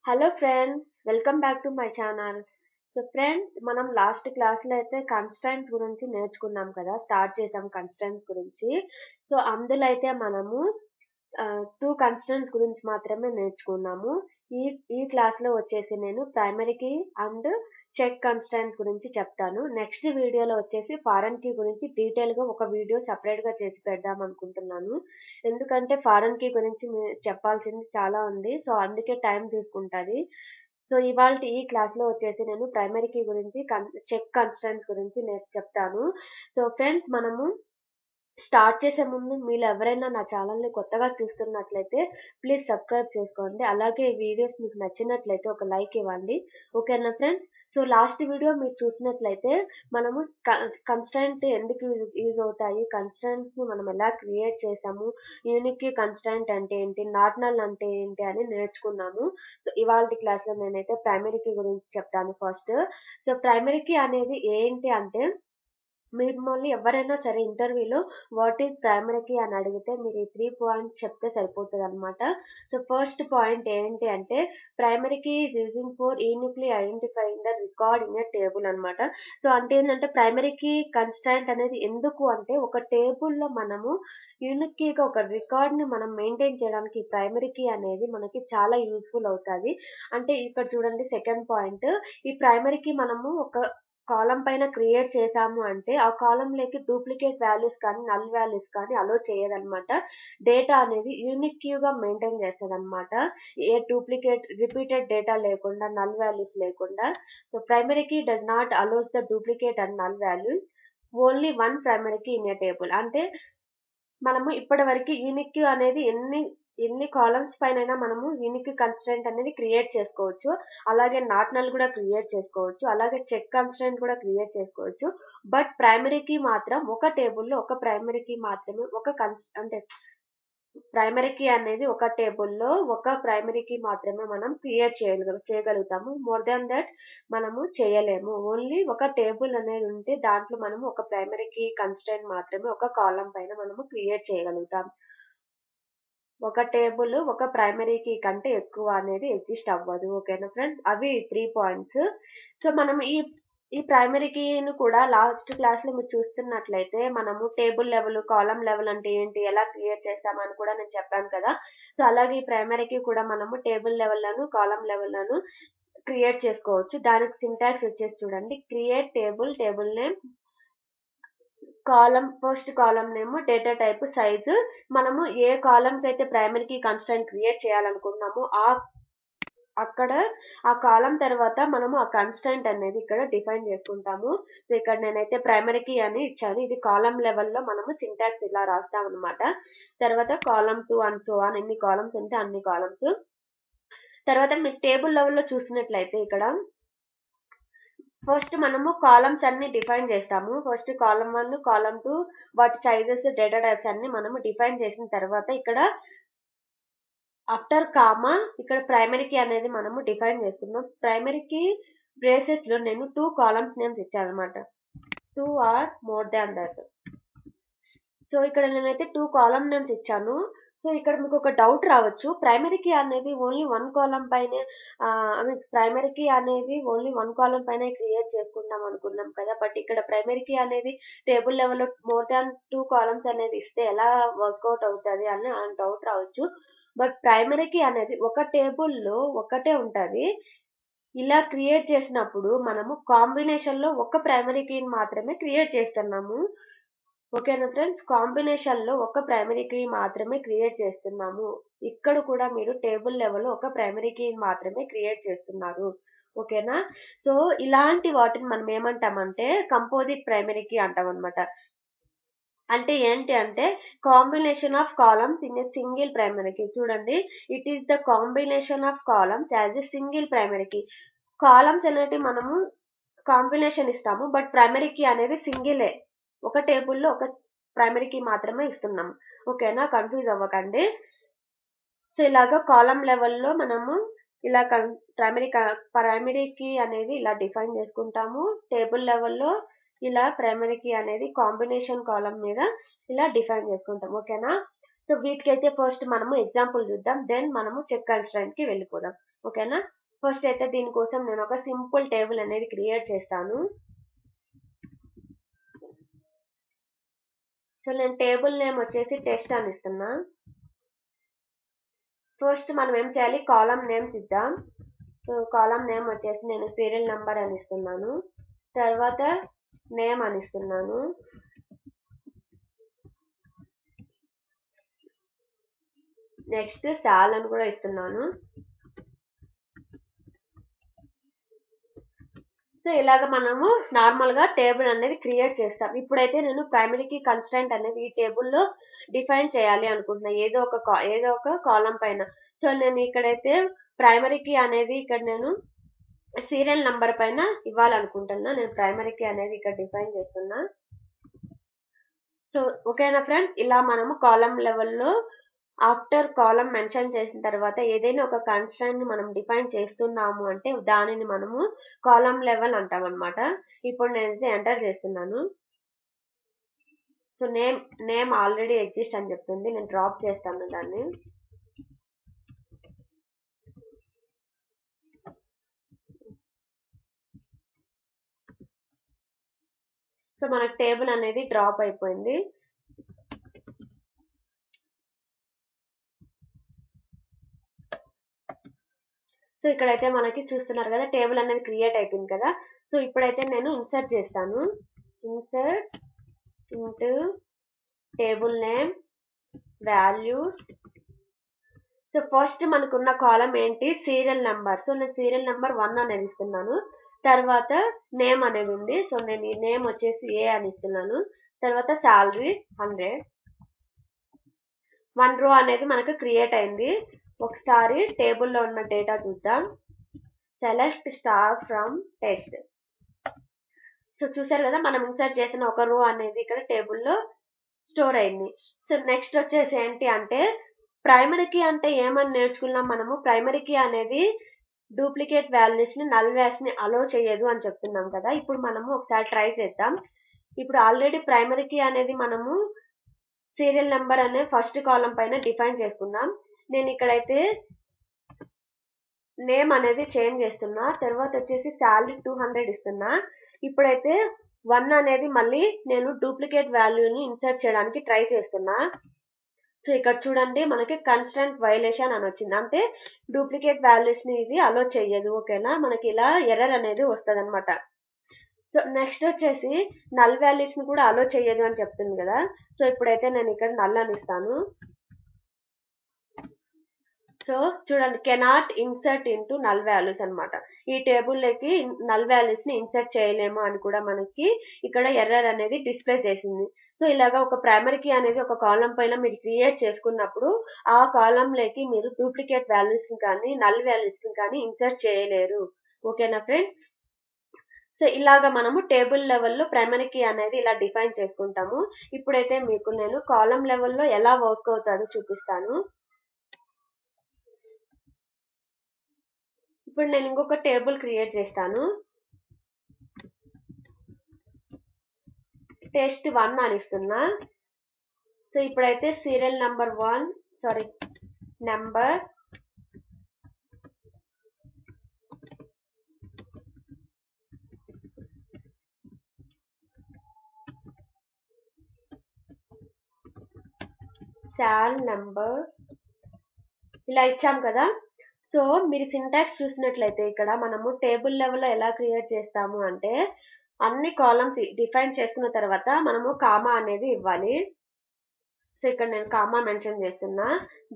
Hello friends, welcome back to my channel. So friends, మనం last క్లాస్లో అయితే constants గురించి నేర్చుకున్నాం కదా, స్టార్ట్ చేసాం కన్స్టెంట్స్ గురించి. సో అందులో అయితే మనము టూ కన్స్టెంట్స్ గురించి మాత్రమే నేర్చుకున్నాము. ఈ ఈ క్లాస్లో వచ్చేసి నేను ప్రైమరీకి అండ్ చెక్ కన్స్టెంట్స్ గురించి చెప్తాను. నెక్స్ట్ వీడియోలో వచ్చేసి ఫారెన్ కీ గురించి డీటెయిల్గా ఒక వీడియో సపరేట్గా చేసి పెడదాం అనుకుంటున్నాను. ఎందుకంటే ఫారెన్ కీ గురించి చెప్పాల్సింది చాలా ఉంది. సో అందుకే టైం తీసుకుంటుంది. సో ఇవాల్టి ఈ క్లాస్లో వచ్చేసి నేను ప్రైమరీ కీ గురించి చెక్ కన్స్టెంట్స్ గురించి నేను చెప్తాను. సో ఫ్రెండ్స్, మనము స్టార్ట్ చేసే ముందు మీరు ఎవరైనా నా ఛానల్ని కొత్తగా చూస్తున్నట్లయితే ప్లీజ్ సబ్స్క్రైబ్ చేసుకోండి. అలాగే ఈ వీడియోస్ మీకు నచ్చినట్లయితే ఒక లైక్ ఇవ్వండి. ఓకేనా ఫ్రెండ్స్? సో లాస్ట్ వీడియో మీరు చూసినట్లయితే మనము కన్స్టెంట్ ఎందుకు యూజ్ అవుతాయి, కన్స్టెంట్స్ ని మనం ఎలా క్రియేట్ చేసాము, యూనిక్ కన్స్టెంట్ అంటే ఏంటి, నాట్ నల్ అంటే ఏంటి అని నేర్చుకున్నాము. సో ఇవాళ క్లాస్ లో నేనైతే ప్రైమరీ కీ గురించి చెప్తాను ఫస్ట్. సో ప్రైమరీ కీ అనేది ఏంటి అంటే, మిమ్మల్ని ఎవరైనా సరే ఇంటర్వ్యూలో వాట్ ఈజ్ ప్రైమరీ కీ అని అడిగితే మీరు ఈ 3 పాయింట్స్ చెప్తే సరిపోతుంది అనమాట. సో ఫస్ట్ పాయింట్ ఏంటి అంటే, primary key is using for uniquely identifying the record in a table అనమాట. సో అంటే ఏంటంటే, ప్రైమరీ కీ కన్స్టాంట్ అనేది ఎందుకు అంటే, ఒక టేబుల్లో మనము యూనిక్ కీగా ఒక రికార్డ్ ని మనం మెయింటైన్ చేయడానికి ఈ ప్రైమరీ కీ అనేది మనకి చాలా యూస్ఫుల్ అవుతుంది. అంటే ఇక్కడ చూడండి, సెకండ్ పాయింట్, ఈ ప్రైమరీ కీ మనము ఒక కాలమ్ పైన క్రియేట్ చేసాము అంటే ఆ కాలమ్ లోకి డూప్లికేట్ వాల్యూస్ కానీ నల్ వాల్యూస్ కానీ అలో చేయదన్నమాట. డేటా అనేది యూనిక్ క్యూ గా మెయింటైన్ చేస్తదన్నమాట. ఏ డూప్లికేట్ రిపీటెడ్ డేటా లేకుండా, నల్ వాల్యూస్ లేకుండా. So primary key does not allows the duplicate and null values, only one primary key in a table. అంటే మనము ఇప్పటి వరకు యూనిక్ క్యూ అనేది ఎన్ని కాలమ్స్ పైన మనము యూనిక్ కన్స్ట్రెంట్ అనేది క్రియేట్ చేసుకోవచ్చు. అలాగే నాట్ నల్ కూడా క్రియేట్ చేసుకోవచ్చు. అలాగే చెక్ కన్స్ట్రెంట్ కూడా క్రియేట్ చేసుకోవచ్చు. బట్ ప్రైమరీ కీ మాత్రం ఒక టేబుల్లో ఒక ప్రైమరీ కీ మాత్రమే, అంటే ప్రైమరీ కీ అనేది ఒక టేబుల్లో ఒక ప్రైమరీ కీ మాత్రమే మనం క్రియేట్ చేయగలుగుతాము. మోర్ దాన్ దట్ మనము చేయలేము. ఓన్లీ ఒక టేబుల్ అనేది ఉంటే దాంట్లో మనము ఒక ప్రైమరీ కీ కన్స్ట్రెంట్ మాత్రమే ఒక కాలం పైన మనము క్రియేట్ చేయగలుగుతాం. ఒక టేబుల్ ఒక ప్రైమరీ కీ కంటే ఎక్కువ అనేది ఎగ్జిస్ట్ అవ్వదు. ఓకేనా ఫ్రెండ్స్? అవి 3 పాయింట్స్. సో మనం ఈ ప్రైమరీ కీని కూడా లాస్ట్ క్లాస్ లో మీరు చూస్తున్నట్లయితే మనము టేబుల్ లెవెల్, కాలమ్ లెవెల్ అంటే ఏంటి, ఎలా క్రియేట్ చేస్తామని కూడా నేను చెప్పాను కదా. సో అలాగే ఈ ప్రైమరీ కీ కూడా మనము టేబుల్ లెవెల్ లను, కాలమ్ లెవెల్ లను క్రియేట్ చేసుకోవచ్చు. దానికి సింటాక్స్ వచ్చేసి చూడండి, create table, table name, column, first column name, data type, size. మనము ఏ కాలమ్ కి అయితే ప్రైమరీ కీ కన్స్ట్రెంట్ క్రియేట్ చేయాలనుకున్నామో అక్కడ ఆ కాలమ్ తర్వాత మనము ఆ కన్స్టెంట్ అనేది ఇక్కడ డిఫైన్ చేసుకుంటాము. సో ఇక్కడ నేనైతే ప్రైమరీ కీ అని ఇచ్చాను. ఇది కాలమ్ లెవెల్లో మనము సింటాక్స్ ఇలా రాస్తాం అనమాట. తర్వాత కాలమ్ 2 అండ్ సో ఆన్, ఎన్ని కాలమ్స్ ఉంటే అన్ని కాలమ్స్. తర్వాత మీరు టేబుల్ లెవెల్లో చూసినట్లయితే ఇక్కడ ఫస్ట్ మనము కాలమ్స్ అన్ని డిఫైన్ చేస్తాము. ఫస్ట్ కాలమ్ 1, కాలమ్ 2, వాటి సైజెస్, డేటా టైప్స్ అన్ని మనము డిఫైన్ చేసిన తర్వాత ఇక్కడ ఆఫ్టర్ కామా ఇక్కడ ప్రైమరీ కీ అనేది మనము డిఫైన్ చేస్తున్నాం. ప్రైమరీ కీ బ్రేసెస్ లో నేను 2 కాలమ్స్ నేమ్స్ ఇచ్చాను అనమాట. 2 or more than that. So ఇక్కడ నేనైతే 2 కాలమ్ నేమ్స్ ఇచ్చాను. సో ఇక్కడ మీకు ఒక డౌట్ రావచ్చు, ప్రైమరీ కీ అనేది ఓన్లీ 1 కాలమ్ పైనే ప్రైమరీ కీ అనేది ఓన్లీ 1 కాలమ్ పైన క్రియేట్ చేసుకుంటాం అనుకున్నాం కదా. బట్ ఇక్కడ ప్రైమరీ కీ అనేది టేబుల్ లెవెల్లో మోర్ దాన్ 2 కాలమ్స్ అనేది ఇస్తే ఎలా వర్కౌట్ అవుతుంది అని డౌట్ రావచ్చు. బట్ ప్రైమరీ కీ అనేది ఒక టేబుల్లో ఒకటే ఉంటది. ఇలా క్రియేట్ చేసినప్పుడు మనము కాంబినేషన్ లో ఒక ప్రైమరీ కీని మాత్రమే క్రియేట్ చేస్తున్నాము. ఓకేనా ఫ్రెండ్స్? కాంబినేషన్ లో ఒక ప్రైమరీ కీ మాత్రమే క్రియేట్ చేస్తున్నాము. ఇక్కడ కూడా మీరు టేబుల్ లెవెల్ ఒక ప్రైమరీ కీ మాత్రమే క్రియేట్ చేస్తున్నారు. ఓకేనా? సో ఇలాంటి వాటిని మనం ఏమంటామంటే కంపోజిట్ ప్రైమరీ కీ అంటాం అనమాట. అంటే ఏంటి అంటే, combination of columns in a single primary key. చూడండి, it is the combination of columns as a single primary key. Columns అనేవి మనము కాంబినేషన్ ఇస్తాము, బట్ ప్రైమరీ కీ అనేది సింగిలే. ఒక టేబుల్లో ఒక ప్రైమరీ కీ మాత్రమే ఇస్తున్నాము. ఓకేనా? కన్ఫ్యూజ్ అవ్వకండి. సో ఇలాగా కాలమ్ లెవెల్లో మనము ఇలా ప్రైమరీ కీ అనేది ఇలా డిఫైన్ చేసుకుంటాము. టేబుల్ లెవెల్లో ఇలా ప్రైమరీ కీ అనేది కాంబినేషన్ కాలమ్ మీద ఇలా డిఫైన్ చేసుకుంటాం. ఓకేనా? సో వీటికైతే ఫస్ట్ మనము ఎగ్జాంపుల్ చూద్దాం, దెన్ మనము చెక్ కన్స్ట్రెంట్ కి వెళ్ళిపోదాం. ఓకేనా. ఫస్ట్ అయితే దీనికోసం నేను ఒక సింపుల్ టేబుల్ అనేది క్రియేట్ చేస్తాను. సో నేను టేబుల్ నేమ్ వచ్చేసి టెస్ట్ అని ఇస్తున్నా. ఫస్ట్ మనం ఏం చేయాలి, కాలం నేమ్స్ ఇద్దాం. సో కాలం నేమ్ వచ్చేసి నేను సీరియల్ నెంబర్ అని ఇస్తున్నాను. తర్వాత నేమ్ అని ఇస్తున్నాను. నెక్స్ట్ సాల్ అని కూడా ఇస్తున్నాను. సో ఇలాగ మనము నార్మల్ గా టేబుల్ అనేది క్రియేట్ చేస్తాం. ఇప్పుడైతే నేను ప్రైమరీ కీ కన్స్ట్రైంట్ అనేది ఈ టేబుల్లో డిఫైన్ చేయాలి అనుకుంటున్నా, ఏదో ఒక కాలం పైన. సో నేను ఇక్కడైతే ప్రైమరీ కీ అనేది ఇక్కడ నేను సీరియల్ నంబర్ పైన ఇవ్వాలనుకుంటున్నా. నేను ప్రైమరీ కీ అనేది ఇక్కడ డిఫైన్ చేస్తున్నా. సో ఓకేనా ఫ్రెండ్స్, ఇలా మనము కాలం లెవెల్లో ఆఫ్టర్ కాలం మెన్షన్ చేసిన తర్వాత ఏదైనా ఒక కన్స్ట్రైంట్ ని మనం డిఫైన్ చేస్తున్నాము అంటే దానిని మనము కాలం లెవెల్ అంటాం అనమాట. ఇప్పుడు నేనైతే ఎంటర్ చేస్తున్నాను. సో నేమ్ ఆల్రెడీ ఎగ్జిస్ట్ అని చెప్తుంది, నేను డ్రాప్ చేస్తాను దాన్ని. సో మనకు టేబుల్ అనేది డ్రాప్ అయిపోయింది. సో ఇక్కడైతే మనకి చూస్తున్నారు కదా, టేబుల్ అనేది క్రియేట్ అయిపోయింది కదా. సో ఇప్పుడైతే నేను ఇన్సర్ట్ చేస్తాను. Insert into table name values. So first మనకున్న కాలం ఏంటి, సీరియల్ నెంబర్. సో నేను సీరియల్ నెంబర్ 1 అనేది ఇస్తున్నాను. తర్వాత నేమ్ అనేది ఉంది. సో నేను ఈ నేమ్ వచ్చేసి ఏ అని ఇస్తున్నాను. తర్వాత శాలరీ 100. 1 రో అనేది మనకు క్రియేట్ అయింది. ఒకసారి టేబుల్లో ఉన్న డేటా చూద్దాం. Select star from test. So చూసారు కదా, మనం ఇన్సర్ట్ చేసిన ఒక రో అనేది ఇక్కడ టేబుల్లో స్టోర్ అయింది. సో నెక్స్ట్ వచ్చేసి ఏంటి అంటే, ప్రైమరీ కీ అంటే ఏమని నేర్చుకున్నాం మనము. ప్రైమరీ కీ అనేది డూప్లికేట్ వాల్యూస్ ని నల్ వాల్యూస్ ని అలో చేయదు అని చెప్తున్నాం కదా. ఇప్పుడు మనము ఒకసారి ట్రై చేద్దాం. ఇప్పుడు ఆల్రెడీ ప్రైమరీ కీ అనేది మనము సీరియల్ నెంబర్ అనే ఫస్ట్ కాలం పైన డిఫైన్ చేసుకున్నాం. నేను ఇక్కడైతే నేమ్ అనేది చేంజ్ చేస్తున్నా. తర్వాత వచ్చేసి శాలరీ 200 ఇస్తున్నా. ఇప్పుడైతే 1 అనేది మళ్ళీ నేను డూప్లికేట్ వాల్యూని ఇన్సర్ట్ చేయడానికి ట్రై చేస్తున్నా. సో ఇక్కడ చూడండి, మనకి కన్స్ట్రైంట్ వైలేషన్ అని వచ్చింది. అంటే డూప్లికేట్ వాల్యూస్ ని ఇది అలో చెయ్యదు. ఓకేనా, మనకి ఇలా ఎర్రర్ అనేది వస్తుంది అనమాట. సో నెక్స్ట్ వచ్చేసి నల్ వాల్యూస్ ని కూడా అలో చెయ్యదు అని చెప్తుంది కదా. సో ఇప్పుడైతే నేను ఇక్కడ నల్ అని ఇస్తాను. సో చూడండి, cannot insert into null values అనమాట. ఈ టేబుల్లోకి నల్ వాల్యూస్ ని ఇన్సర్ట్ చేయలేము అని కూడా మనకి ఇక్కడ ఎర్రర్ అనేది డిస్ప్లే చేసింది. సో ఇలాగా ఒక ప్రైమరీ కీ అనేది ఒక కాలం పైన మీరు క్రియేట్ చేసుకున్నప్పుడు ఆ కాలంలోకి మీరు డూప్లికేట్ వాల్యూస్ ని కానీ నల్ వాల్యూస్ ని కానీ ఇన్సర్ట్ చేయలేరు. ఓకేనా ఫ్రెండ్స్. సో ఇలాగా మనము టేబుల్ లెవెల్లో ప్రైమరీ కీ అనేది ఇలా డిఫైన్ చేసుకుంటాము. ఇప్పుడైతే మీకు నేను కాలం లెవెల్లో ఎలా వర్క్ అవుతుందో చూపిస్తాను. ఇప్పుడు నేను ఇంకొక టేబుల్ క్రియేట్ చేస్తాను. టెస్ట్ 1 అని ఇస్తున్నా. సో ఇప్పుడైతే సీరియల్ నెంబర్ నెంబర్ సాల్ నెంబర్ ఇలా ఇచ్చాం కదా. సో మీరు సింటాక్స్ చూసినట్లయితే ఇక్కడ మనము టేబుల్ లెవెల్లో ఎలా క్రియేట్ చేస్తాము అంటే, అన్ని కాలమ్స్ డిఫైన్ చేసుకున్న తర్వాత మనము కామా అనేది ఇవ్వాలి. సో ఇక్కడ నేను కామా మెన్షన్ చేస్తున్నా.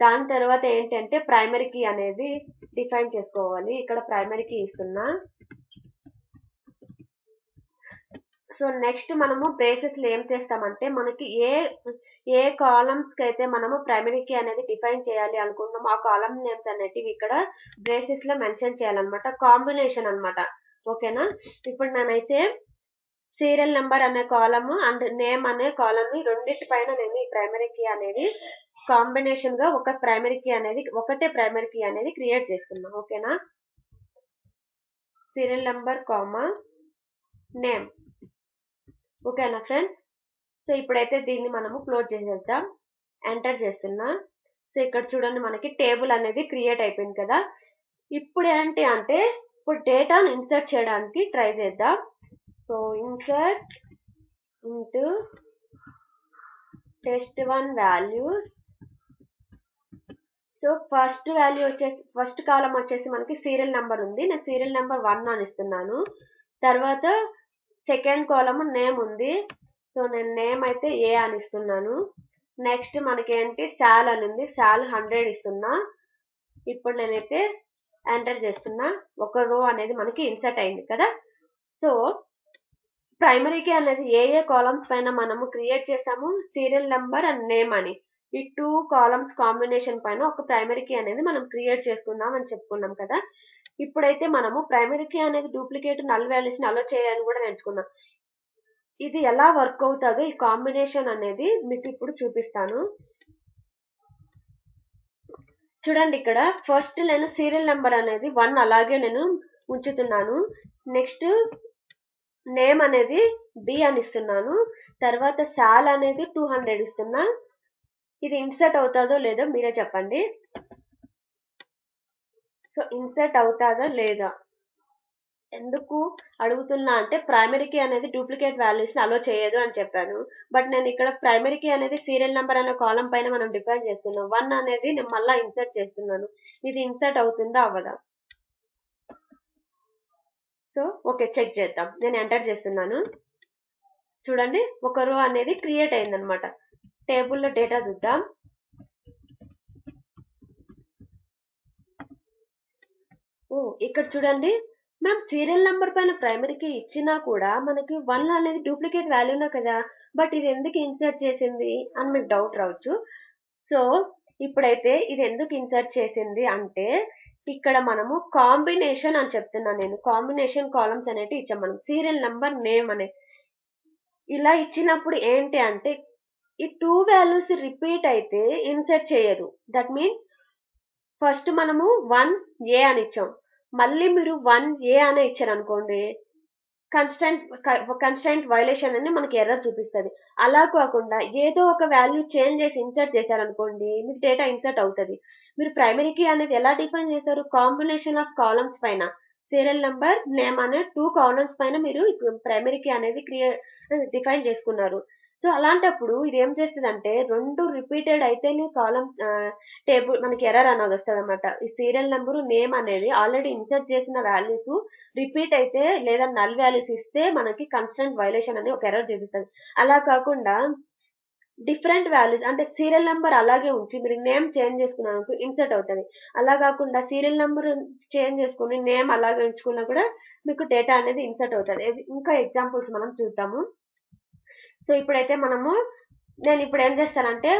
దాని తర్వాత ఏంటంటే ప్రైమరీ కీ అనేది డిఫైన్ చేసుకోవాలి. ఇక్కడ ప్రైమరీ కీ ఇస్తున్నా. సో నెక్స్ట్ మనము బ్రేసెస్ లో ఏం చేస్తామంటే, మనకి ఏ కాలమ్స్ కి అయితే మనము ప్రైమరీ కీ అనేది డిఫైన్ చేయాలి అనుకుంటున్నాము ఆ కాలం నేమ్స్ అనేటివి ఇక్కడ బ్రేసెస్ లో మెన్షన్ చేయాలన్నమాట. కాంబినేషన్ అన్నమాట. ఓకేనా. ఇప్పుడు నేనైతే సీరియల్ నెంబర్ అనే కాలమ్ అండ్ నేమ్ అనే కాలమ్ రెండింటి పైన నేను ఈ ప్రైమరీ కీ అనేది కాంబినేషన్ గా ఒకటే ప్రైమరీ కీ అనేది క్రియేట్ చేస్తున్నా. ఓకేనా. Serial number comma name. ఓకేనా ఫ్రెండ్స్. సో ఇప్పుడైతే దీన్ని మనము క్లోజ్ చేసేద్దాం. ఎంటర్ చేస్తున్నా. సో ఇక్కడ చూడండి, మనకి టేబుల్ అనేది క్రియేట్ అయిపోయింది కదా. ఇప్పుడు ఏంటి అంటే ఇప్పుడు డేటాను ఇన్సర్ట్ చేయడానికి ట్రై చేద్దాం. So insert into test1 values. So first value వచ్చేసి ఫస్ట్ కాలం వచ్చేసి మనకి సీరియల్ నెంబర్ ఉంది. నేను సీరియల్ నెంబర్ 1 అని ఇస్తున్నాను. తర్వాత సెకండ్ కాలమ్ నేమ్ ఉంది. సో నేను నేమ్ అయితే ఏ అని ఇస్తున్నాను. నెక్స్ట్ మనకి ఏంటి సాల్ అని ఉంది. సాల్ 100 ఇస్తున్నా. ఇప్పుడు నేనైతే ఎంటర్ చేస్తున్నా. ఒక రో అనేది మనకి ఇన్సర్ట్ అయింది కదా. సో ప్రైమరీ కీ అనేది ఏ కాలమ్స్ పైన మనము క్రియేట్ చేసాము, సీరియల్ నెంబర్ అండ్ నేమ్ అని. ఈ 2 కాలమ్స్ కాంబినేషన్ పైన ఒక ప్రైమరీ కీ అనేది మనం క్రియేట్ చేసుకుందాం అని చెప్పుకున్నాం కదా. ఇప్పుడైతే మనము ప్రైమరీ కీ అనేది డూప్లికేట్ నల్ వాల్యూస్ ని అలో చేయాలని కూడా నేర్చుకున్నాం. ఇది ఎలా వర్క్ అవుతుందో ఈ కాంబినేషన్ అనేది మీకు ఇప్పుడు చూపిస్తాను. చూడండి, ఇక్కడ ఫస్ట్ నేను సీరియల్ నెంబర్ అనేది 1 అలాగే నేను ఉంచుతున్నాను. నెక్స్ట్ నేమ్ అనేది బి అని ఇస్తున్నాను. తర్వాత సాల్ అనేది 200 ఇస్తున్నా. ఇది ఇన్సర్ట్ అవుతాదో లేదో మీరే చెప్పండి. సో ఇన్సర్ట్ అవుతాదా లేదా ఎందుకు అడుగుతున్నా అంటే ప్రైమరీ కీ అనేది డూప్లికేట్ వాల్యూస్ ని అలో చేయదు అని చెప్పాను. బట్ నేను ఇక్కడ ప్రైమరీ కీ అనేది సీరియల్ నెంబర్ అనే కాలం పైన మనం డిఫైన్ చేస్తున్నాం. 1 అనేది నేను మళ్ళీ ఇన్సర్ట్ చేస్తున్నాను. ఇది ఇన్సర్ట్ అవుతుందా అవ్వదా? సో ఓకే, చెక్ చేద్దాం. నేను ఎంటర్ చేస్తున్నాను. చూడండి, ఒక రో అనేది క్రియేట్ అయిందనమాట. టేబుల్లో డేటా చూద్దాం. ఇక్కడ చూడండి, మనం సీరియల్ నెంబర్ పైన ప్రైమరీకి ఇచ్చినా కూడా మనకి 1 అనేది డూప్లికేట్ వాల్యూనే కదా, బట్ ఇది ఎందుకు ఇన్సర్ట్ చేసింది అని మీకు డౌట్ రావచ్చు. సో ఇప్పుడైతే ఇది ఎందుకు ఇన్సర్ట్ చేసింది అంటే ఇక్కడ మనము కాంబినేషన్ అని చెప్తున్నాను నేను. కాంబినేషన్ కాలమ్స్ అనేవి ఇచ్చాం మనం. సీరియల్ నెంబర్ నేమ్ అనే ఇలా ఇచ్చినప్పుడు ఏంటి అంటే ఈ 2 వాల్యూస్ రిపీట్ అయితే ఇన్సర్ట్ చేయదు. దట్ మీన్స్ ఫస్ట్ మనము 1A అని ఇచ్చాం, మళ్ళీ మీరు 1A అనే ఇచ్చారు అనుకోండి, కన్స్టెంట్ వైలేషన్ అని మనకి ఎర్రర్ చూపిస్తుంది. అలా కాకుండా ఏదో ఒక వాల్యూ చేంజ్ చేసి ఇన్సర్ట్ చేశారనుకోండి, మీకు డేటా ఇన్సర్ట్ అవుతుంది. మీరు ప్రైమరీ కీ అనేది ఎలా డిఫైన్ చేశారు? కాంబినేషన్ ఆఫ్ కాలమ్స్ పైన సీరియల్ నెంబర్ నేమ్ అనే 2 కాలమ్స్ పైన మీరు ప్రైమరీ కీ అనేది డిఫైన్ చేసుకున్నారు. సో అలాంటప్పుడు ఇది ఏం చేస్తుందంటే 2 రిపీటెడ్ అయితేనే కాలమ్ టేబుల్ మనకి ఎర్రర్ అనేది వస్తుంది అనమాట. ఈ సీరియల్ నెంబర్ నేమ్ అనేది ఆల్రెడీ ఇన్సర్ట్ చేసిన వాల్యూస్ రిపీట్ అయితే లేదా నల్ వాల్యూస్ ఇస్తే మనకి కన్స్టెంట్ వైలేషన్ అని ఒక ఎర్రర్ చూపిస్తుంది. అలా కాకుండా డిఫరెంట్ వాల్యూస్ అంటే సీరియల్ నెంబర్ అలాగే ఉంచి మీరు నేమ్ చేంజ్ చేసుకున్నాను ఇన్సర్ట్ అవుతుంది. అలా కాకుండా సీరియల్ నెంబర్ చేంజ్ చేసుకుని నేమ్ అలాగే ఉంచుకున్నా కూడా మీకు డేటా అనేది ఇన్సర్ట్ అవుతుంది. ఇంకా ఎగ్జాంపుల్స్ మనం చూద్దాము. సో ఇప్పుడైతే నేను ఇప్పుడు ఏం చేస్తానంటే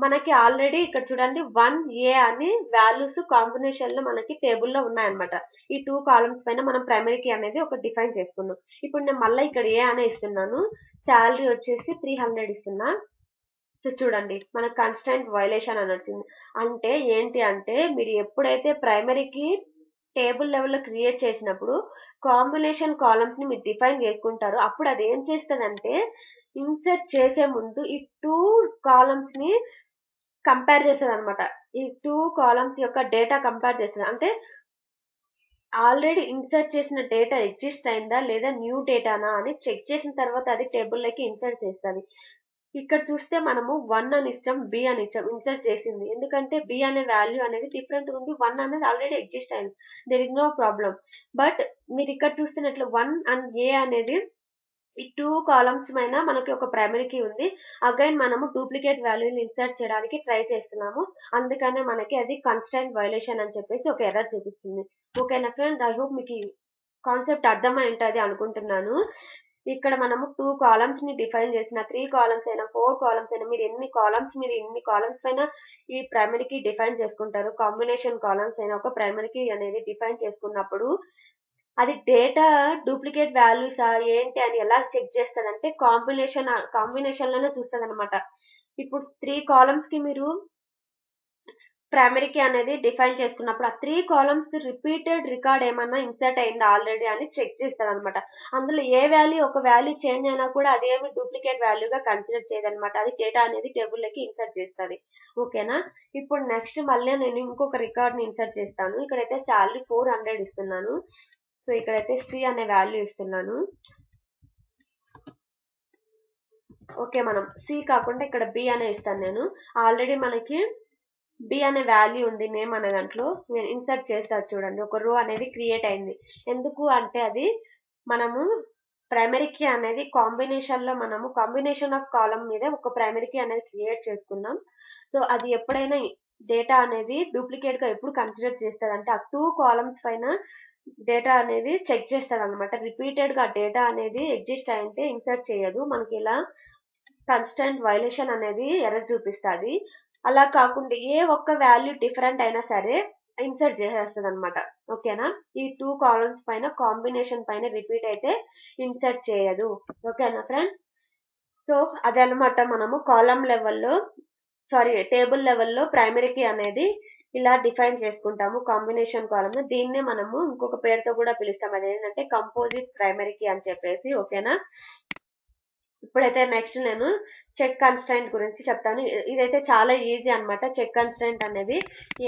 మనకి ఆల్రెడీ ఇక్కడ చూడండి 1A అని వాల్యూస్ కాంబినేషన్ లో మనకి టేబుల్లో ఉన్నాయన్నమాట. ఈ 2 కాలమ్స్ పైన మనం ప్రైమరీ కీ అనేది ఒక డిఫైన్ చేసుకున్నాం. ఇప్పుడు నేను మళ్ళీ ఇక్కడ ఏ అనే ఇస్తున్నాను. శాలరీ వచ్చేసి 300 ఇస్తున్నా. సో చూడండి, మనకు కన్స్టెంట్ వైలేషన్ అని వచ్చింది. అంటే ఏంటి అంటే మీరు ఎప్పుడైతే ప్రైమరీకి టేబుల్ లెవెల్లో క్రియేట్ చేసినప్పుడు కాంబినేషన్ కాలమ్స్ ని మీరు డిఫైన్ చేసుకుంటారు. అప్పుడు అది ఏం చేస్తుందంటే ఇన్సర్ట్ చేసే ముందు ఈ 2 కాలమ్స్ ని కంపేర్ చేస్తుంది అనమాట. ఈ 2 కాలమ్స్ యొక్క డేటా కంపేర్ చేస్తుంది. అంటే ఆల్రెడీ ఇన్సర్ట్ చేసిన డేటా ఎగ్జిస్ట్ అయిందా లేదా న్యూ డేటానా అని చెక్ చేసిన తర్వాత అది టేబుల్లోకి ఇన్సర్ట్ చేస్తుంది. ఇక్కడ చూస్తే మనము 1 అని ఇచ్చాం, బి అని ఇచ్చాం, ఇన్సర్ట్ చేసింది. ఎందుకంటే బి అనే వాల్యూ అనేది డిఫరెంట్ ఉంది, 1 అనేది ఆల్రెడీ ఎగ్జిస్ట్ అయింది. There is no problem. But మీరు ఇక్కడ చూస్తున్నట్లు 1 అండ్ ఏ అనేది ఈ 2 కాలమ్స్ పైన మనకి ఒక ప్రైమరీ కీ ఉంది. అగైన్ మనము డూప్లికేట్ వాల్యూని ఇన్సర్ట్ చేయడానికి ట్రై చేస్తున్నాము. అందుకనే మనకి అది కన్స్టెంట్ వైలేషన్ అని చెప్పేసి ఒక ఎర్రర్ చూపిస్తుంది. ఓకేనా ఫ్రెండ్, ఐ హోప్ మీకు ఈ కాన్సెప్ట్ అర్థమై ఉంటుంది అనుకుంటున్నాను. ఇక్కడ మనము 2 కాలమ్స్ ని డిఫైన్ చేసిన 3 కాలమ్స్ అయినా 4 కాలమ్స్ అయినా మీరు ఇన్ని కాలమ్స్ పైన ఈ ప్రైమరీ కీ డిఫైన్ చేసుకుంటారు. కాంబినేషన్ కాలమ్స్ అయినా ఒక ప్రైమరీ కీ అనేది డిఫైన్ చేసుకున్నప్పుడు అది డేటా డూప్లికేట్ వాల్యూసా ఏంటి అని ఎలా చెక్ చేస్తుందంటే కాంబినేషన్ లోనే చూస్తుంది అనమాట. ఇప్పుడు 3 కాలమ్స్ కి మీరు ప్రైమరీ కీ అనేది డిఫైన్ చేసుకున్నప్పుడు ఆ 3 కాలమ్స్ రిపీటెడ్ రికార్డ్ ఏమన్నా ఇన్సర్ట్ అయిందా ఆల్రెడీ అని చెక్ చేస్తదనమాట. అందులో ఏ వాల్యూ ఒక వాల్యూ చేంజ్ అయినా కూడా అదేమి డూప్లికేట్ వాల్యూగా కన్సిడర్ చేయదనమాట. అది డేటా అనేది టేబుల్‌లోకి ఇన్సర్ట్ చేస్తది. ఓకేనా? ఇప్పుడు నెక్స్ట్ మళ్ళీ నేను ఇంకొక రికార్డ్‌ని ఇన్సర్ట్ చేస్తాను. ఇక్కడైతే సాలరీ 400 ఇస్తున్నాను. సో ఇక్కడైతే సి అనే వాల్యూ ఇస్తున్నాను. ఓకే, మనం సి కాకుండా ఇక్కడ బి అనే ఇస్తాను నేను. ఆల్రెడీ మనకి బి అనే వాల్యూ ఉంది నేమ్ అనే దాంట్లో. నేను ఇన్సర్ట్ చేస్తాను చూడండి, ఒక రో అనేది క్రియేట్ అయింది. ఎందుకు అంటే అది మనము ప్రైమరీ కీ అనేది మనము కాంబినేషన్ ఆఫ్ కాలమ్ మీద ఒక ప్రైమరీ కీ అనేది క్రియేట్ చేసుకున్నాం. సో అది ఎప్పుడైనా డేటా అనేది డూప్లికేట్ గా ఎప్పుడు కన్సిడర్ చేస్తుంది అంటే ఆ 2 కాలమ్స్ పైన డేటా అనేది చెక్ చేస్తుంది అనమాట. రిపీటెడ్ గా డేటా అనేది ఎగ్జిస్ట్ అయితే ఇన్సర్ట్ చేయదు. మనకి ఇలా కన్స్టెంట్ వైలేషన్ అనేది ఎర్రర్ చూపిస్తుంది. అలా కాకుండా ఏ ఒక్క వాల్యూ డిఫరెంట్ అయినా సరే ఇన్సర్ట్ చేసేస్తుంది అనమాట. ఓకేనా? ఈ 2 కాలమ్స్ పైన కాంబినేషన్ పైన రిపీట్ అయితే ఇన్సర్ట్ చేయదు. ఓకేనా ఫ్రెండ్? సో అదనమాట మనము కాలమ్ లెవెల్లో టేబుల్ లెవెల్లో ప్రైమరీ కీ అనేది ఇలా డిఫైన్ చేసుకుంటాము కాంబినేషన్ కాలమ్. దీన్నే మనము ఇంకొక పేరుతో కూడా పిలుస్తాం. అదేంటంటే కంపోజిట్ ప్రైమరీ కీ అని చెప్పేసి. ఓకేనా? ఇప్పుడైతే నెక్స్ట్ నేను చెక్ కన్స్ట్రైంట్ గురించి చెప్తాను. ఇదైతే చాలా ఈజీ అన్నమాట. చెక్ కన్స్ట్రైంట్ అనేది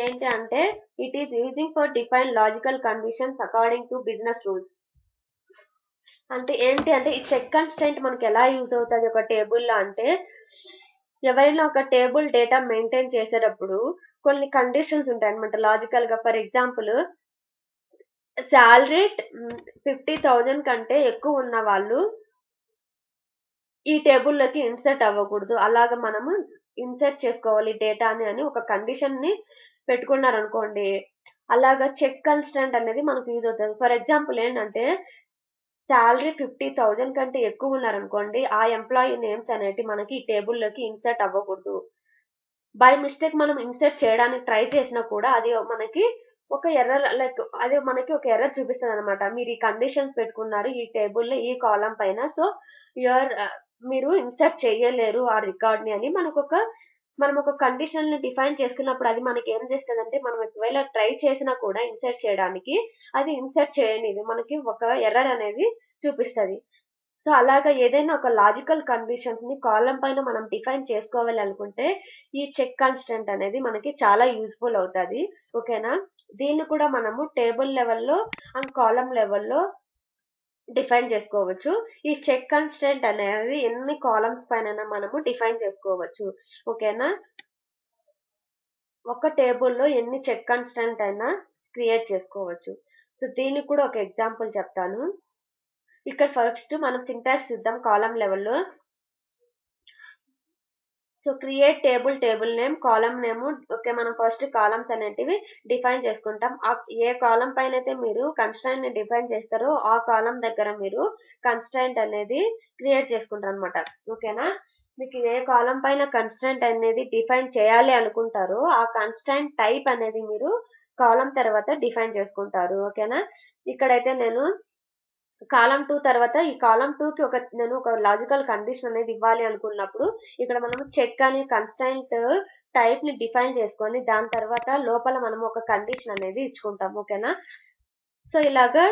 ఏంటి అంటే it is using for define logical conditions according to business rules. అంటే ఏంటి అంటే ఈ చెక్ కన్స్ట్రైంట్ మనకి ఎలా యూజ్ అవుతుంది ఒక టేబుల్లో అంటే, ఎవరైనా ఒక టేబుల్ డేటా మెయింటైన్ చేసేటప్పుడు కొన్ని కండిషన్స్ ఉంటాయి అనమాట లాజికల్ గా. ఫర్ ఎగ్జాంపుల్, శాలరీ 50,000 కంటే ఎక్కువ ఉన్న వాళ్ళు ఈ టేబుల్లోకి ఇన్సర్ట్ అవ్వకూడదు. అలాగ మనము ఇన్సర్ట్ చేసుకోవాలి డేటాని అని ఒక కండిషన్ ని పెట్టుకున్నారనుకోండి, అలాగా చెక్ కన్స్టెంట్ అనేది మనకు యూజ్ అవుతుంది. ఫర్ ఎగ్జాంపుల్ ఏంటంటే, శాలరీ 50,000 కంటే ఎక్కువ ఉన్నారనుకోండి, ఆ ఎంప్లాయీ నేమ్స్ అనేవి మనకి ఈ టేబుల్లోకి ఇన్సర్ట్ అవ్వకూడదు. బై మిస్టేక్ మనం ఇన్సర్ట్ చేయడానికి ట్రై చేసినా కూడా అది మనకి ఒక ఎర్రర్ అది మనకి ఒక ఎర్రర్ చూపిస్తుంది అనమాట. మీరు ఈ కండిషన్స్ పెట్టుకున్నారు ఈ టేబుల్లో ఈ కాలం పైన, సో మీరు ఇన్సర్ట్ చేయలేరు ఆ రికార్డ్ ని అని మనం ఒక కండిషన్ ని డిఫైన్ చేసుకున్నప్పుడు అది మనకి ఏం చేస్తుందంటే, మనం ఒకవేళ ట్రై చేసినా కూడా ఇన్సర్ట్ చేయడానికి అది ఇన్సర్ట్ చేయనిది, మనకి ఒక ఎర్రర్ అనేది చూపిస్తుంది. సో అలాగా ఏదైనా ఒక లాజికల్ కండిషన్స్ ని కాలం పైన మనం డిఫైన్ చేసుకోవాలి అనుకుంటే ఈ చెక్ కాన్స్టెంట్ అనేది మనకి చాలా యూస్ఫుల్ అవుతుంది. ఓకేనా? దీన్ని కూడా మనము టేబుల్ లెవెల్లో అండ్ కాలం లెవెల్లో డిఫైన్ చేసుకోవచ్చు. ఈ చెక్ కాన్స్టెంట్ అనేది ఎన్ని కాలమ్స్ పైన మనము డిఫైన్ చేసుకోవచ్చు. ఓకేనా? ఒక టేబుల్లో ఎన్ని చెక్ కాన్స్టెంట్ అయినా క్రియేట్ చేసుకోవచ్చు. సో దీనికి కూడా ఒక ఎగ్జాంపుల్ చెప్తాను. ఇక్కడ ఫస్ట్ మనం సింటాక్స్ చూద్దాం కాలం లెవెల్లో. సో క్రియేట్ టేబుల్ నేమ్, కాలం నేమ్. ఓకే, మనం ఫస్ట్ కాలమ్స్ అనేటివి డిఫైన్ చేసుకుంటాం. ఏ కాలం పైన అయితే మీరు కన్స్ట్రైంట్ ని డిఫైన్ చేస్తారో ఆ కాలం దగ్గర మీరు కన్స్ట్రైంట్ అనేది క్రియేట్ చేసుకుంటారు అనమాట. ఓకేనా? మీకు ఏ కాలం పైన కన్స్ట్రైంట్ అనేది డిఫైన్ చేయాలి అనుకుంటారో ఆ కన్స్ట్రైంట్ టైప్ అనేది మీరు కాలం తర్వాత డిఫైన్ చేసుకుంటారు. ఓకేనా? ఇక్కడైతే నేను కాలం 2 తర్వాత ఈ కాలం 2 కి నేను ఒక లాజికల్ కండిషన్ అనేది ఇవ్వాలి అనుకున్నప్పుడు ఇక్కడ మనం చెక్ అనే కన్స్టెంట్ టైప్ ని డిఫైన్ చేసుకొని దాని తర్వాత లోపల మనం ఒక కండిషన్ అనేది ఇచ్చుకుంటాం. ఓకేనా? సో ఇలాగా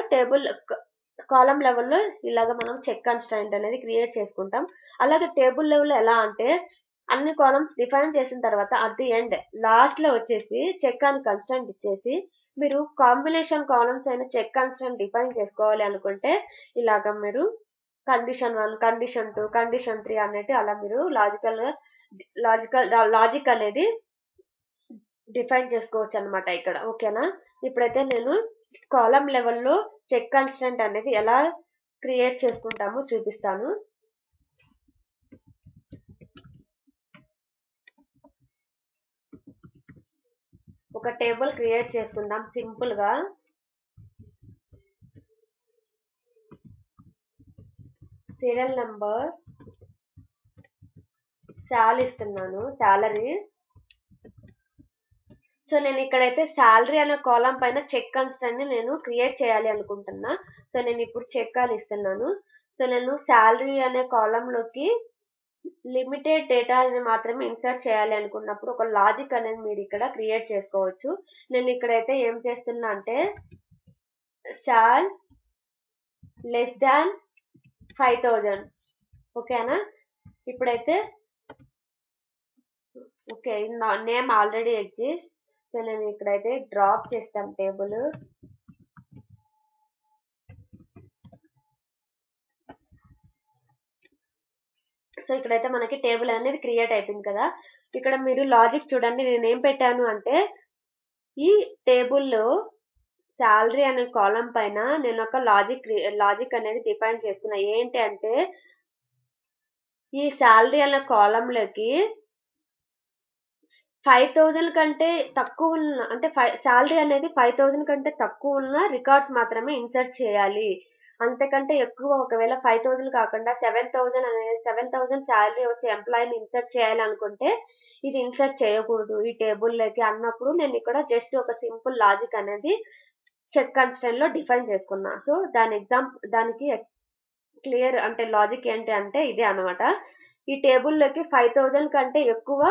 కాలం లెవెల్లో ఇలాగ మనం చెక్ కన్స్టెంట్ అనేది క్రియేట్ చేసుకుంటాం. అలాగే టేబుల్ లెవెల్లో ఎలా అంటే అన్ని కాలమ్స్ డిఫైన్ చేసిన తర్వాత అట్ ది ఎండ్ లాస్ట్ లో వచ్చేసి చెక్ అని కన్స్టెంట్ ఇచ్చేసి మీరు కాంబినేషన్ కాలమ్స్ అయిన చెక్ కన్స్టెంట్ డిఫైన్ చేసుకోవాలి అనుకుంటే ఇలాగ మీరు కండిషన్ 1, కండిషన్ 2, కండిషన్ 3 అనేది అలా మీరు లాజిక్ అనేది డిఫైన్ చేసుకోవచ్చు అనమాట ఇక్కడ. ఓకేనా? ఇప్పుడైతే నేను కాలం లెవెల్లో చెక్ కన్స్టెంట్ అనేది ఎలా క్రియేట్ చేసుకుంటామో చూపిస్తాను. ఒక టేబుల్ క్రియేట్ చేసుకుందాం సింపుల్ గా. సీరియల్ నెంబర్ ఇస్తున్నాను, శాలరీ. సో నేను ఇక్కడైతే శాలరీ అనే కాలం పైన చెక్ కన్స్టెంట్ ని నేను క్రియేట్ చేయాలి అనుకుంటున్నా. సో నేను ఇప్పుడు చెక్ అని ఇస్తున్నాను. సో నేను శాలరీ అనే కాలం లోకి లిమిటెడ్ డేటాని మాత్రమే ఇన్సర్ట్ చేయాలి అనుకున్నప్పుడు ఒక లాజిక్ అనేది మీరు ఇక్కడ క్రియేట్ చేసుకోవచ్చు. నేను ఇక్కడైతే ఏం చేస్తున్నా అంటే సాల్ లెస్ దాన్ 5000 ఓకేనా. ఇప్పుడైతే okay name already exist. So నేను ఇక్కడైతే డ్రాప్ చేస్తాను టేబుల్. సో ఇక్కడైతే మనకి టేబుల్ అనేది క్రియేట్ అయిపోయింది కదా. ఇక్కడ మీరు లాజిక్ చూడండి, నేను ఏం పెట్టాను అంటే ఈ టేబుల్లో శాలరీ అనే కాలం పైన నేను ఒక లాజిక్ అనేది డిఫైన్ చేసుకున్నా. ఏంటి అంటే ఈ శాలరీ అనే కాలంలోకి 5000 కంటే తక్కువ ఉన్న అంటే శాలరీ అనేది 5000 కంటే తక్కువ ఉన్న రికార్డ్స్ మాత్రమే ఇన్సర్ట్ చేయాలి. అంతకంటే ఎక్కువ ఒకవేళ 5000 కాకుండా 7000 శాలరీ వచ్చే ఎంప్లాయీని ఇన్సర్ట్ చేయాలి అనుకుంటే ఇది ఇన్సర్ట్ చేయకూడదు ఈ టేబుల్లోకి అన్నప్పుడు నేను ఇక్కడ జస్ట్ ఒక సింపుల్ లాజిక్ అనేది చెక్ కన్స్ట్రైంట్ లో డిఫైన్ చేసుకున్నా. సో దానికి క్లియర్ అంటే లాజిక్ ఏంటి అంటే ఇదే అనమాట. ఈ టేబుల్లోకి 5000 కంటే ఎక్కువ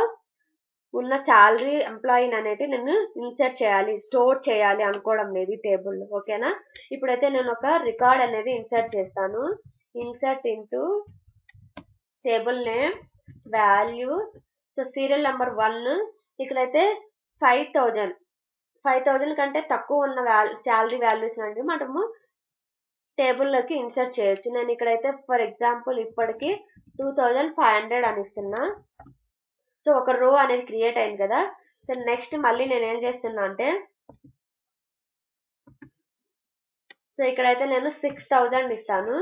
ఉన్న శాలరీ ఎంప్లాయీని అనేది నేను ఇన్సర్ట్ చేయాలి, స్టోర్ చేయాలి అనుకోవడం లేదు ఈ టేబుల్. ఓకేనా. ఇప్పుడైతే నేను ఒక రికార్డ్ అనేది ఇన్సర్ట్ చేస్తాను. Insert into table name value. So serial number 1 ఇక్కడైతే 5000 కంటే తక్కువ ఉన్న శాలరీ వాల్యూస్ అంటే మనము టేబుల్లోకి ఇన్సర్ట్ చేయొచ్చు. నేను ఇక్కడైతే ఫర్ ఎగ్జాంపుల్ ఇప్పటికి 2500 అని ఇస్తున్నా. సో ఒక రో అనేది క్రియేట్ అయింది కదా. సో నెక్స్ట్ మళ్ళీ నేను ఏం చేస్తున్నా అంటే సో ఇక్కడైతే నేను 6000 ఇస్తాను.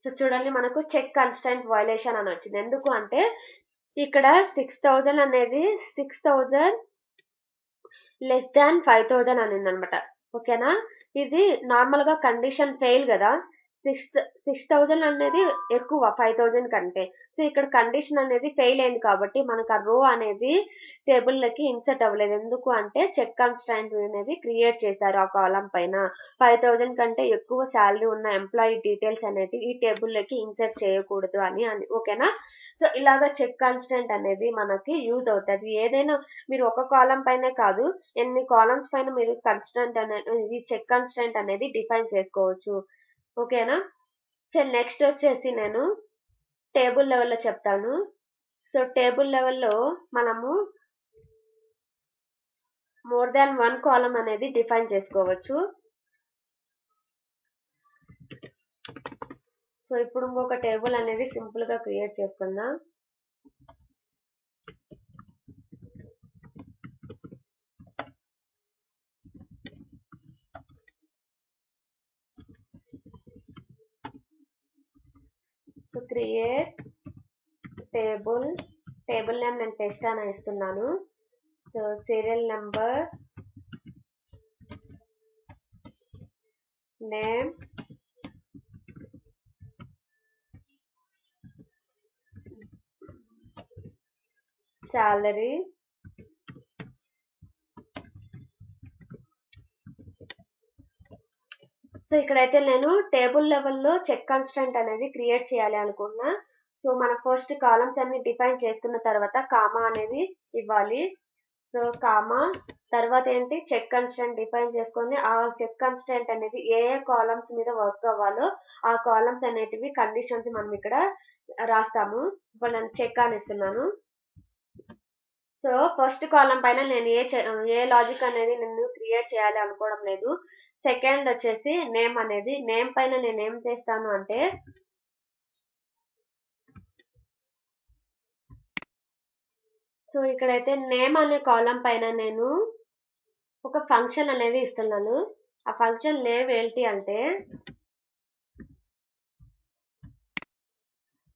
సో చూడండి మనకు చెక్ కన్స్ట్రైంట్ వయలేషన్ అని వచ్చింది. ఎందుకు అంటే ఇక్కడ 6000 అనేది 6000 లెస్ దాన్ 5000 అనింది అనమాట. ఓకేనా. ఇది నార్మల్ గా కండిషన్ ఫెయిల్ కదా. 6000 అనేది ఎక్కువ 5000 కంటే. సో ఇక్కడ కండిషన్ అనేది ఫెయిల్ అయింది కాబట్టి మనకు ఆ రో అనేది టేబుల్ లోకి ఇన్సర్ట్ అవ్వలేదు. ఎందుకు అంటే చెక్ కన్స్ట్రైంట్ అనేది క్రియేట్ చేశారు ఆ కాలం పైన. 5000 కంటే ఎక్కువ శాలరీ ఉన్న ఎంప్లాయీ డీటెయిల్స్ అనేది ఈ టేబుల్ లోకి ఇన్సర్ట్ చేయకూడదు అని. ఓకేనా. సో ఇలాగా చెక్ కన్స్ట్రైంట్ అనేది మనకి యూజ్ అవుతుంది. ఏదైనా మీరు ఒక కాలం పైనే కాదు ఎన్ని కాలమ్స్ పైన మీరు కన్స్ట్రైంట్ అనేది చెక్ కన్స్ట్రైంట్ అనేది డిఫైన్ చేసుకోవచ్చు. ఓకేనా. సో నెక్స్ట్ వచ్చేసి నేను టేబుల్ లెవెల్లో చెప్తాను. సో టేబుల్ లెవెల్లో మనము మోర్ దాన్ 1 కాలం అనేది డిఫైన్ చేసుకోవచ్చు. సో ఇప్పుడు ఇంకొక టేబుల్ అనేది సింపుల్ గా క్రియేట్ చేసుకుందాం. సో క్రియేట్ టేబుల్ నేమ్ నేను టెస్ట్ అని ఇస్తున్నాను. So serial number name salary so ఇక్కడైతే నేను టేబుల్ లెవెల్లో చెక్ కన్స్ట్రైంట్ అనేది క్రియేట్ చేయాలి అనుకున్నా. సో మన ఫస్ట్ కాలమ్స్ అన్ని డిఫైన్ చేసుకున్న తర్వాత కామా అనేది ఇవ్వాలి. సో కామా తర్వాత ఏంటి చెక్ కన్స్ట్రైంట్ డిఫైన్ చేసుకొని ఆ చెక్ కన్స్ట్రైంట్ అనేది ఏ కాలమ్స్ మీద వర్క్ అవ్వాలో ఆ కాలమ్స్ అనేటివి కండిషన్స్ మనం ఇక్కడ రాస్తాము. ఇప్పుడు నేను చెక్ అని ఇస్తున్నాను. సో ఫస్ట్ కాలం పైన నేను ఏ లాజిక్ అనేది నేను క్రియేట్ చేయాలి అనుకోవడం లేదు. సెకండ్ వచ్చేసి నేమ్ అనేది నేమ్ పైన నేను ఏం చేస్తాను అంటే సో ఇక్కడైతే నేమ్ అనే కాలం పైన నేను ఒక ఫంక్షన్ అనేది ఇస్తున్నాను. ఆ ఫంక్షన్ నేమ్ ఏంటి అంటే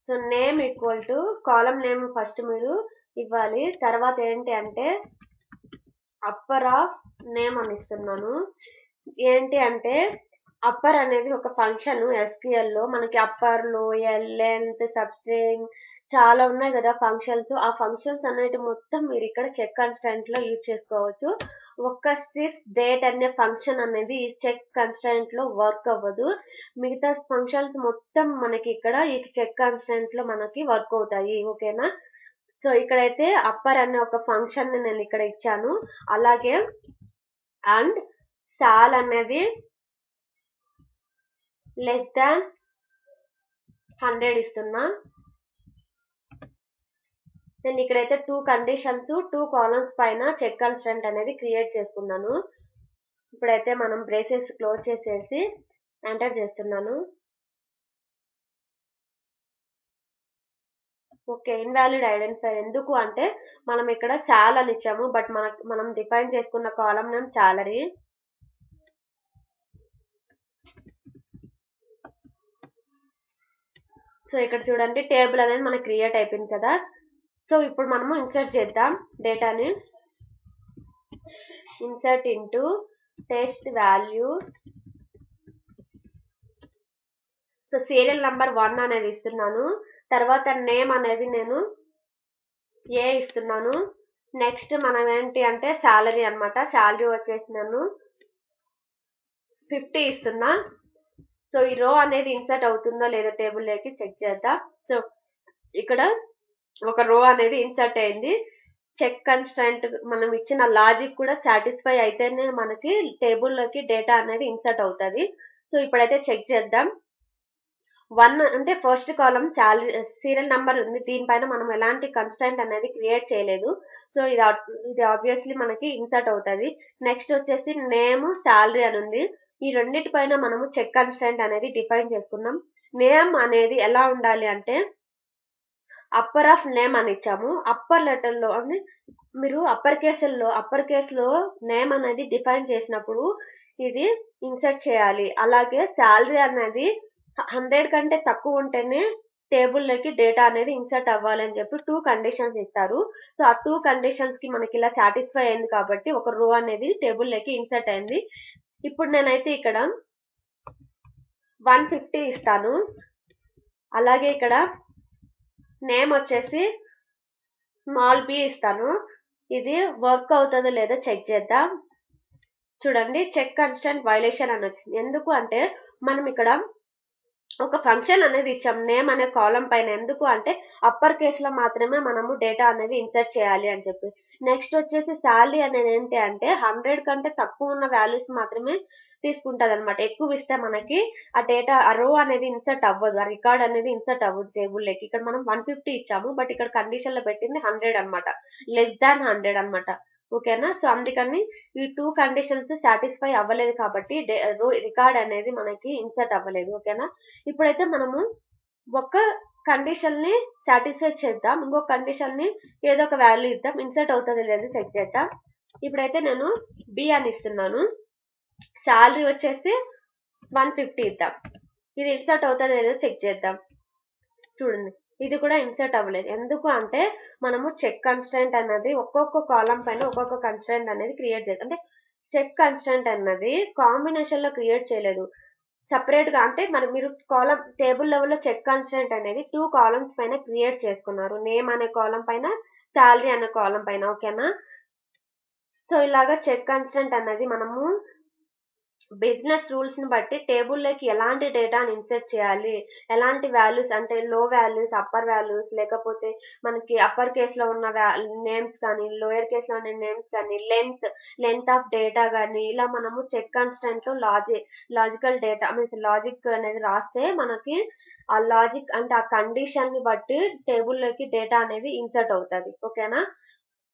so name equal to column name first మీరు ఇవ్వాలి. తర్వాత ఏంటి అంటే అప్పర్ ఆఫ్ నేమ్ అని ఇస్తున్నాను. ఏంటి అంటే అప్పర్ అనేది ఒక ఫంక్షన్ SQL లో మనకి అప్పర్ లోయర్ లెంత్ సబ్స్ట్రింగ్ చాలా ఉన్నాయి కదా ఫంక్షన్స్. ఆ ఫంక్షన్స్ అనేటి మొత్తం మీరు ఇక్కడ చెక్ కన్స్ట్రైంట్ లో యూజ్ చేసుకోవచ్చు. ఒక్క sys date అనే ఫంక్షన్ అనేది చెక్ కన్స్టెంట్ లో వర్క్ అవ్వదు. మిగతా ఫంక్షన్స్ మొత్తం మనకి ఇక్కడ ఈ చెక్ కన్స్టెంట్ లో మనకి వర్క్ అవుతాయి. ఓకేనా? సో ఇక్కడైతే అప్పర్ అనే ఒక ఫంక్షన్ ని నేను ఇక్కడ ఇచ్చాను. అలాగే అండ్ సాల్ అనేది లెస్ దాన్ 100 ఇస్తున్నా. నేను ఇక్కడైతే 2 కండిషన్స్ 2 కాలమ్స్ పైన చెక్ కన్స్టెంట్ అనేది క్రియేట్ చేసుకున్నాను. ఇప్పుడైతే మనం బ్రేసెస్ క్లోజ్ చేసేసి ఎంటర్ చేస్తున్నాను. ఓకే, ఇన్వాలిడ్ ఐడెంటిఫైర్ ఎందుకు అంటే మనం ఇక్కడ సాల్ అని ఇచ్చాము, బట్ మనం డిఫైన్ చేసుకున్న కాలం నేమ్ సాలరీ. సో ఇక్కడ చూడండి టేబుల్ అనేది మనకి క్రియేట్ అయిపోయింది కదా. సో ఇప్పుడు మనము ఇన్సర్ట్ చేద్దాం డేటాని. Insert into test values. So serial number 1 అనేది ఇస్తున్నాను. తర్వాత నేమ్ అనేది నేను ఏ ఇస్తున్నాను. నెక్స్ట్ మనం ఏంటి అంటే సాలరీ అన్నమాట. సాలరీ వచ్చేసి నేను 50 ఇస్తున్నా. సో ఈ రో అనేది ఇన్సర్ట్ అవుతుందో లేదో టేబుల్ లోకి చెక్ చేద్దాం. సో ఇక్కడ ఒక రో అనేది ఇన్సర్ట్ అయింది. చెక్ కన్స్టెంట్ మనం ఇచ్చిన లాజిక్ కూడా సాటిస్ఫై అయితేనే మనకి టేబుల్ లోకి డేటా అనేది ఇన్సర్ట్ అవుతుంది. సో ఇప్పుడైతే చెక్ చేద్దాం. 1 అంటే ఫస్ట్ కాలం సీరియల్ నంబర్ ఉంది. దీనిపైన మనం ఎలాంటి కన్స్టెంట్ అనేది క్రియేట్ చేయలేదు. సో ఇది ఆబ్వియస్లీ మనకి ఇన్సర్ట్ అవుతుంది. నెక్స్ట్ వచ్చేసి నేమ్ సాలరీ అని ఉంది. ఈ రెండింటిపైన మనము చెక్ కన్స్టెంట్ అనేది డిఫైన్ చేసుకున్నాం. నేమ్ అనేది ఎలా ఉండాలి అంటే అప్పర్ ఆఫ్ నేమ్ అని ఇచ్చాము. అప్పర్ లెటర్ లో అంటే మీరు అప్పర్ కేసులో నేమ్ అనేది డిఫైన్ చేసినప్పుడు ఇది ఇన్సర్ట్ చేయాలి. అలాగే సాలరీ అనేది 100 కంటే తక్కువ ఉంటేనే టేబుల్ లోకి డేటా అనేది ఇన్సర్ట్ అవ్వాలని చెప్పి 2 కండిషన్స్ ఇస్తారు. సో ఆ 2 కండిషన్స్ కి మనకి ఇలా సాటిస్ఫై అయింది కాబట్టి ఒక రో అనేది టేబుల్ లోకి ఇన్సర్ట్ అయింది. ఇప్పుడు నేనైతే ఇక్కడ 150 ఇస్తాను. అలాగే ఇక్కడ నేమ్ వచ్చేసి స్మాల్ బి ఇస్తాను. ఇది వర్క్ అవుతుందో లేదో చెక్ చేద్దాం. చూడండి చెక్ కన్స్టెంట్ వైలేషన్ అని వచ్చింది. ఎందుకు అంటే మనం ఇక్కడ ఒక ఫంక్షన్ అనేది ఇచ్చాం నేమ్ అనే కాలం పైన. ఎందుకు అంటే అప్పర్ కేసులో మాత్రమే మనము డేటా అనేది ఇన్సర్ట్ చేయాలి అని చెప్పి. నెక్స్ట్ వచ్చేసి సాలరీ అనేది ఏంటి అంటే 100 కంటే తక్కువ ఉన్న వాల్యూస్ మాత్రమే తీసుకుంటది అనమాట. ఎక్కువ ఇస్తే మనకి ఆ డేటా ఆ రో అనేది ఇన్సర్ట్ అవ్వదు, ఆ రికార్డ్ అనేది ఇన్సర్ట్ అవ్వదు టేబుల్ లోకి. ఇక్కడ మనం 150 ఇచ్చాము, బట్ ఇక్కడ కండిషన్ లో పెట్టింది 100 అనమాట, లెస్ దాన్ 100 అనమాట. ఓకేనా? సో అందుకని ఈ 2 కండిషన్స్ సాటిస్ఫై అవ్వలేదు కాబట్టి రికార్డ్ అనేది మనకి ఇన్సర్ట్ అవ్వలేదు. ఓకేనా? ఇప్పుడైతే మనము ఒక కండిషన్ ని సాటిస్ఫై చేద్దాం, ఇంకొక కండిషన్ ని ఏదో ఒక వాల్యూ ఇద్దాం, ఇన్సర్ట్ అవుతుంది లేదో చెక్ చేద్దాం. ఇప్పుడైతే నేను బి అని ఇస్తున్నాను. సాలరీ వచ్చేసి 150 ఇద్దాం. ఇది ఇన్సర్ట్ అవుతుంది లేదో చెక్ చేద్దాం. చూడండి ఇది కూడా ఇన్సర్ట్ అవ్వలేదు. ఎందుకు అంటే మనము చెక్ కన్స్టెంట్ అన్నది ఒక్కొక్క కాలం పైన ఒక్కొక్క కన్స్టెంట్ అనేది క్రియేట్ చేయాలి. అంటే చెక్ కన్స్టెంట్ అన్నది కాంబినేషన్ లో క్రియేట్ చేయలేదు, సపరేట్ గా. అంటే మీరు కాలం టేబుల్ లెవెల్ లో చెక్ కన్స్టెంట్ అనేది 2 కాలమ్స్ పైన క్రియేట్ చేసుకున్నారు. నేమ్ అనే కాలం పైన, సాలరీ అనే కాలం పైన. ఓకేనా? సో ఇలాగా చెక్ కన్స్టెంట్ అన్నది మనము బిజినెస్ రూల్స్ ని బట్టి టేబుల్ లోకి ఎలాంటి డేటాని ఇన్సర్ట్ చేయాలి, ఎలాంటి వాల్యూస్ అంటే లో వాల్యూస్, అప్పర్ వాల్యూస్, లేకపోతే మనకి అప్పర్ కేస్ లో ఉన్న నేమ్స్ కానీ, లోయర్ కేస్ లో ఉన్న నేమ్స్ కానీ, లెంత్ ఆఫ్ డేటా కానీ, ఇలా మనము చెక్ కన్స్టెంట్ లో లాజికల్ డేటా మీన్స్ లాజిక్ అనేది రాస్తే మనకి ఆ లాజిక్ అంటే ఆ కండిషన్ ని బట్టి టేబుల్ లోకి డేటా అనేది ఇన్సర్ట్ అవుతుంది. ఓకేనా?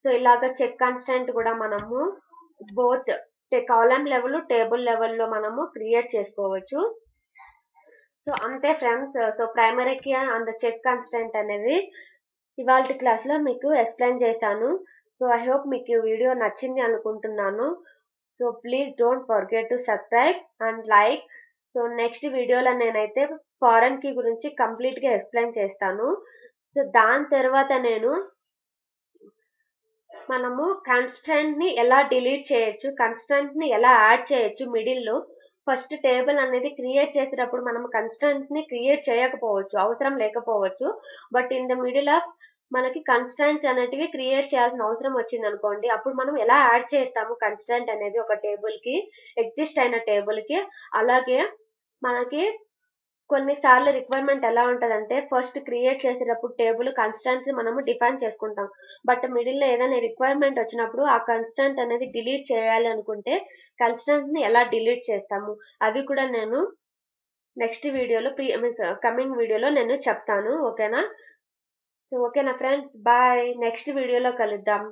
సో ఇలాగ చెక్ కన్స్టెంట్ కూడా మనము బోత్ కాలం లెవెల్, టేబుల్ లెవెల్లో మనము క్రియేట్ చేసుకోవచ్చు. సో అంతే friends. So primary key and check constraint అనేది ఇవాల్టి క్లాస్ లో మీకు ఎక్స్ప్లెయిన్ చేశాను. సో ఐ హోప్ మీకు ఈ వీడియో నచ్చింది అనుకుంటున్నాను. So please don't forget to subscribe and like. So next వీడియోలో నేనైతే ఫారెన్ కీ గురించి కంప్లీట్ గా ఎక్స్ప్లెయిన్ చేస్తాను. సో దాని తర్వాత మనము కన్స్టెంట్ ని ఎలా డిలీట్ చేయొచ్చు, కన్స్టెంట్ ని ఎలా యాడ్ చేయొచ్చు మిడిల్ లో. ఫస్ట్ టేబుల్ అనేది క్రియేట్ చేసేటప్పుడు మనం కన్స్టెంట్స్ ని క్రియేట్ చేయకపోవచ్చు, అవసరం లేకపోవచ్చు. But in the middle of మనకి కన్‌స్ట్రెయింట్స్ అనేటివి క్రియేట్ చేయాల్సిన అవసరం వచ్చిందనుకోండి. అప్పుడు మనం ఎలా యాడ్ చేస్తాము కన్‌స్ట్రెయింట్ అనేది ఒక టేబుల్‌కి, ఎగ్జిస్ట్ అయిన టేబుల్‌కి. అలాగే మనకి కొన్ని సార్లు రిక్వైర్‌మెంట్ ఎలా ఉంటదంటే, ఫస్ట్ క్రియేట్ చేసేటప్పుడు టేబుల్ కన్‌స్ట్రెయింట్స్ మనము డిఫైన్ చేసుకుంటాం. బట్ మిడిల్‌లో ఏదైనా రిక్వైర్‌మెంట్ వచ్చినప్పుడు ఆ కన్‌స్ట్రెయింట్ అనేది డిలీట్ చేయాలి అనుకుంటే, కన్‌స్ట్రెయింట్స్‌ని ఎలా డిలీట్ చేస్తాము? అవి కూడా నేను నెక్స్ట్ వీడియోలో కమింగ్ వీడియోలో నేను చెప్తాను. ఓకేనా? సో, ఓకేనా ఫ్రెండ్స్? బాయ్. నెక్స్ట్ వీడియోలో కలుద్దాం.